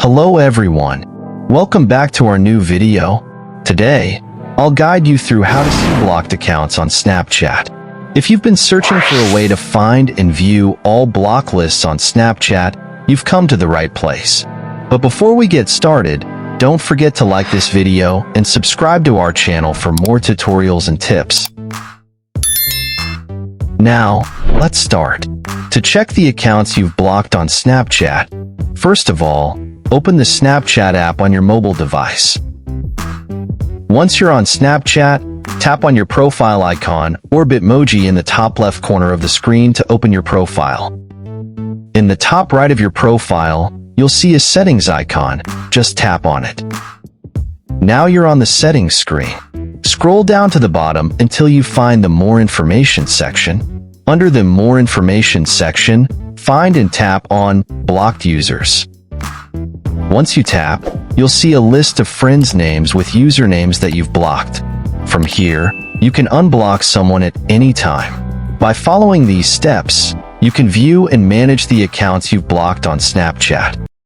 Hello everyone, welcome back to our new video. Today, I'll guide you through how to see blocked accounts on Snapchat. If you've been searching for a way to find and view all block lists on Snapchat, you've come to the right place. But before we get started, don't forget to like this video and subscribe to our channel for more tutorials and tips. Now, let's start. To check the accounts you've blocked on Snapchat, first of all, open the Snapchat app on your mobile device. Once you're on Snapchat, tap on your profile icon or Bitmoji in the top left corner of the screen to open your profile. In the top right of your profile, you'll see a settings icon. Just tap on it. Now you're on the settings screen. Scroll down to the bottom until you find the More Information section. Under the More Information section, find and tap on Blocked Users. Once you tap, you'll see a list of friends' names with usernames that you've blocked. From here, you can unblock someone at any time. By following these steps, you can view and manage the accounts you've blocked on Snapchat.